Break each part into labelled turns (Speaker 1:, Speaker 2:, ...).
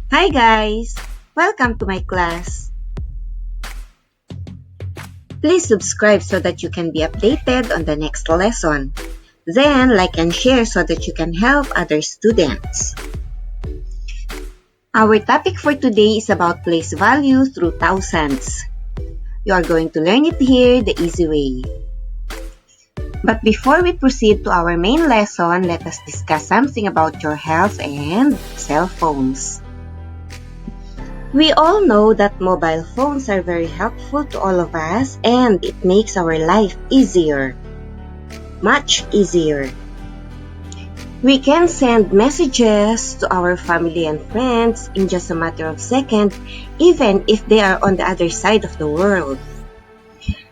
Speaker 1: Hi guys! Welcome to my class. Please subscribe so that you can be updated on the next lesson. Then like and share so that you can help other students. Our topic for today is about place value through thousands. You are going to learn it here the easy way. But before we proceed to our main lesson, let us discuss something about your health and cell phones. We all know that mobile phones are very helpful to all of us and it makes our life easier. Much easier. We can send messages to our family and friends in just a matter of seconds, even if they are on the other side of the world.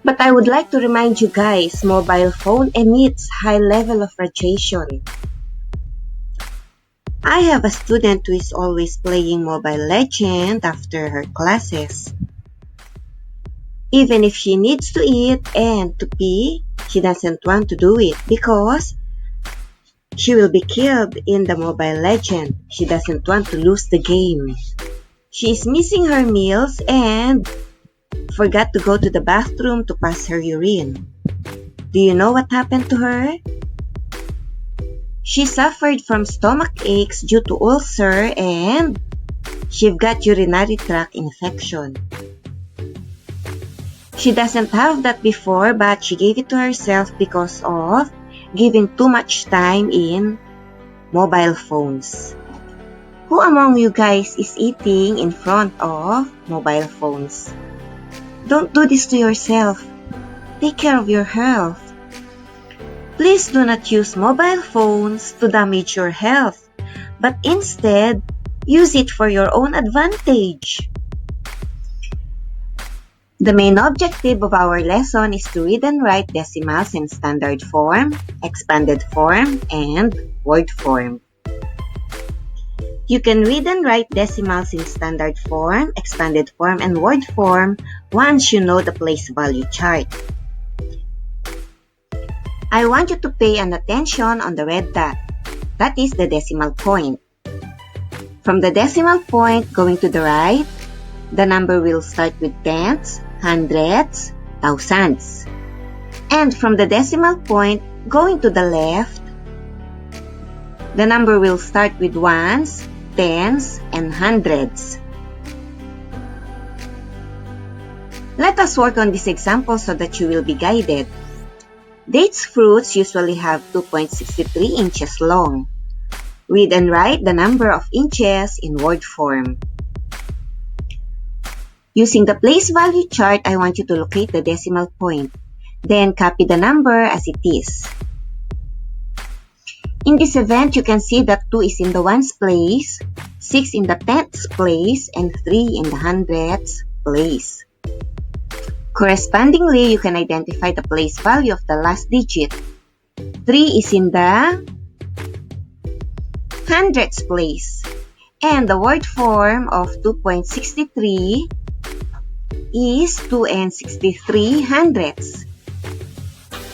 Speaker 1: But I would like to remind you guys, mobile phone emits high level of radiation. I have a student who is always playing Mobile Legends after her classes. Even if she needs to eat and to pee, she doesn't want to do it because she will be killed in the Mobile Legend. She doesn't want to lose the game. She is missing her meals and forgot to go to the bathroom to pass her urine. Do you know what happened to her? She suffered from stomach aches due to ulcer and she got urinary tract infection. She doesn't have that before, but she gave it to herself because of giving too much time in mobile phones. Who among you guys is eating in front of mobile phones? Don't do this to yourself. Take care of your health. Please do not use mobile phones to damage your health, but instead, use it for your own advantage. The main objective of our lesson is to read and write decimals in standard form, expanded form, and word form. You can read and write decimals in standard form, expanded form, and word form once you know the place value chart. I want you to pay an attention on the red dot. That is the decimal point. From the decimal point going to the right, the number will start with tenths, hundredths, thousands. And from the decimal point going to the left, the number will start with ones, tens, and hundreds. Let us work on this example so that you will be guided. Dates fruits usually have 2.63 inches long. Read and write the number of inches in word form. Using the place value chart, I want you to locate the decimal point. Then copy the number as it is. In this event, you can see that 2 is in the ones place, 6 in the tenths place, and 3 in the hundredths place. Correspondingly, you can identify the place value of the last digit. 3 is in the hundredths place, and the word form of 2.63 is 2 and 63 hundredths,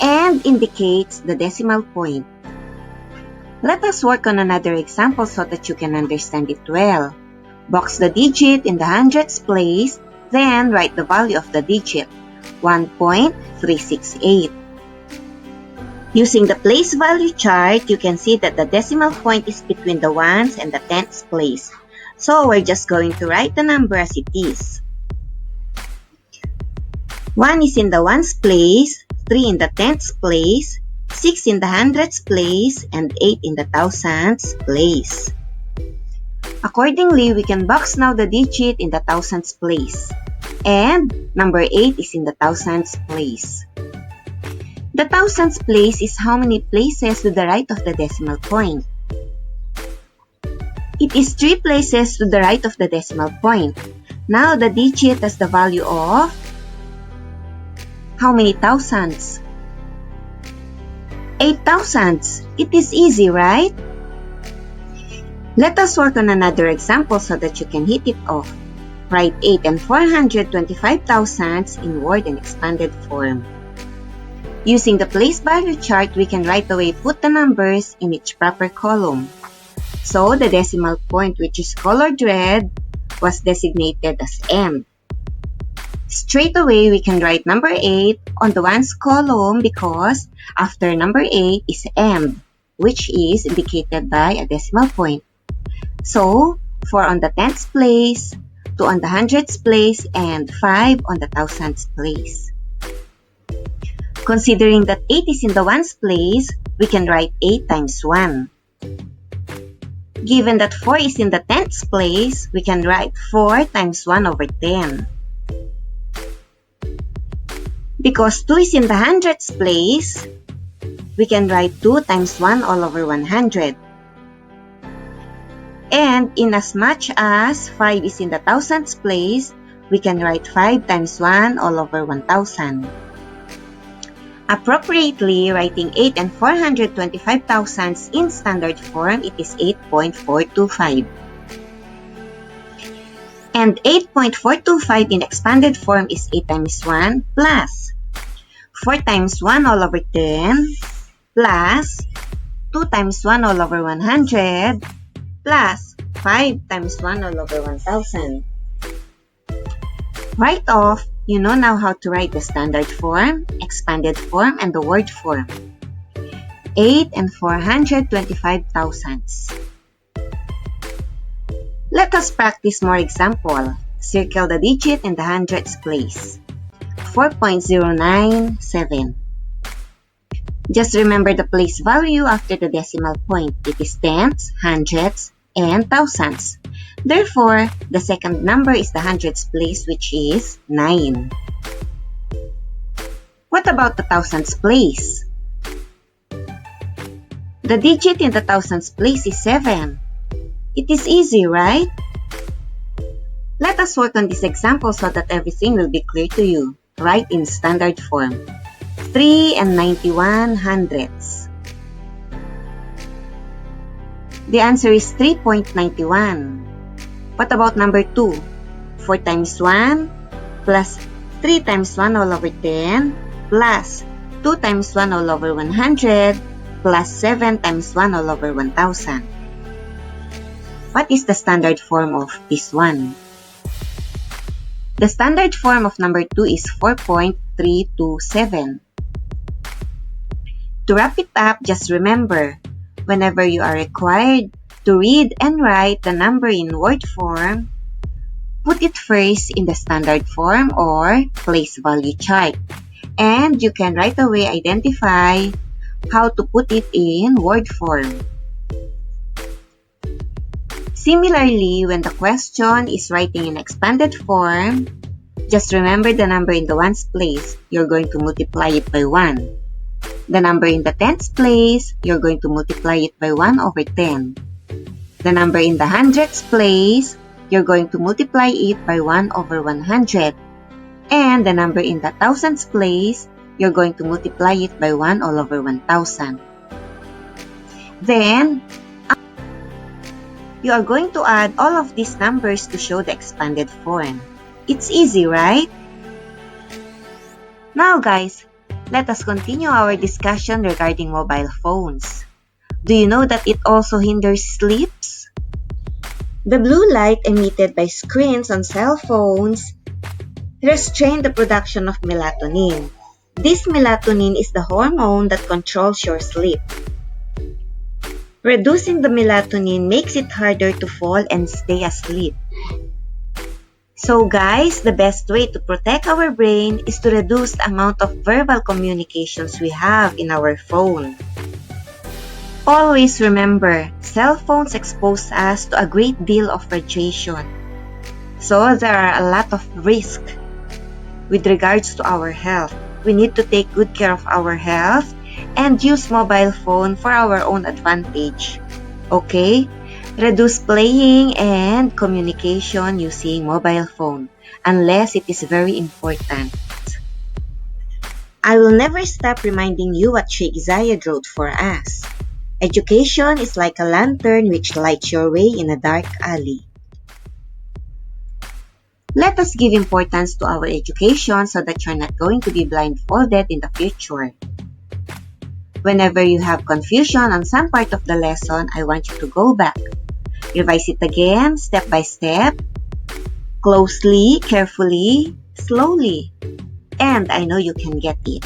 Speaker 1: and indicates the decimal point. Let us work on another example so that you can understand it well. Box the digit in the hundredths place, then write the value of the digit, 1.368. Using the place value chart, you can see that the decimal point is between the ones and the tenths place. So we're just going to write the number as it is. 1 is in the ones place, 3 in the tenths place, 6 in the hundredths place, and 8 in the thousands place. Accordingly, we can box now the digit in the thousands place. And number 8 is in the thousands place. The thousands place is how many places to the right of the decimal point. It is 3 places to the right of the decimal point. Now the digit has the value of how many thousands? 8 thousands. It is easy, right? Let us work on another example so that you can hit it off. Write 8 and 425 thousandths in word and expanded form. Using the place value chart, we can right away put the numbers in each proper column. So the decimal point, which is colored red, was designated as M. Straight away, we can write number 8 on the ones column because after number 8 is M, which is indicated by a decimal point. So, 4 on the tenths place, 2 on the hundredths place, and 5 on the thousandths place. Considering that 8 is in the ones place, we can write 8 times 1. Given that 4 is in the tenths place, we can write 4 times 1 over 10. Because 2 is in the hundredths place, we can write 2 times 1 all over 100. And in as much as 5 is in the thousandths place, we can write 5 times 1 all over 1000. Appropriately, writing 8 and 425 thousandths in standard form, it is 8.425. And 8.425 in expanded form is 8 times 1 plus 4 times 1 all over 10 plus 2 times 1 all over 100 plus 5 times 1 all over 1000. Right off, you know now how to write the standard form, expanded form, and the word form. 8 and 425 thousandths. Let us practice more example. Circle the digit in the hundredths place. 4.097. Just remember the place value after the decimal point. It is tenths, hundredths, and thousandths. Therefore, the second number is the hundredths place, which is 9. What about the thousandths place? The digit in the thousandths place is 7. It is easy, right? Let us work on this example so that everything will be clear to you. Write in standard form. 3 and 91 hundredths. The answer is 3.91. What about number 2? 4 times 1 plus 3 times 1 all over 10 plus 2 times 1 all over 100 plus 7 times 1 all over 1000. What is the standard form of this one? The standard form of number 2 is 4.327. To wrap it up, just remember, whenever you are required to read and write the number in word form, put it first in the standard form or place value chart. And you can right away identify how to put it in word form. Similarly, when the question is writing in expanded form, just remember the number in the ones place, you're going to multiply it by 1. The number in the tenths place, you're going to multiply it by 1 over 10. The number in the hundredths place, you're going to multiply it by 1 over 100. And the number in the thousandths place, you're going to multiply it by 1 all over 1000. Then, you are going to add all of these numbers to show the expanded form. It's easy, right? Now guys, let us continue our discussion regarding mobile phones. Do you know that it also hinders sleeps? The blue light emitted by screens on cell phones restrain the production of melatonin. This melatonin is the hormone that controls your sleep. Reducing the melatonin makes it harder to fall and stay asleep. So guys, the best way to protect our brain is to reduce the amount of verbal communications we have in our phone. Always remember, cell phones expose us to a great deal of radiation. So there are a lot of risk with regards to our health. We need to take good care of our health and use mobile phone for our own advantage. Okay? Reduce playing and communication using mobile phone unless it is very important. I will never stop reminding you what Sheikh Zayed wrote for us. Education is like a lantern which lights your way in a dark alley. Let us give importance to our education so that you're not going to be blindfolded in the future. Whenever you have confusion on some part of the lesson, I want you to go back. Revise it again, step by step, closely, carefully, slowly. And I know you can get it.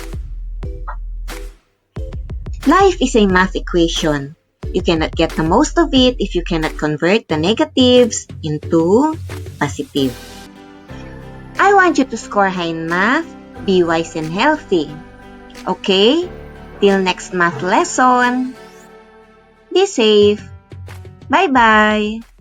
Speaker 1: Life is a math equation. You cannot get the most of it if you cannot convert the negatives into positive. I want you to score high in math, be wise and healthy. Okay? Till next math lesson. Be safe. Bye-bye.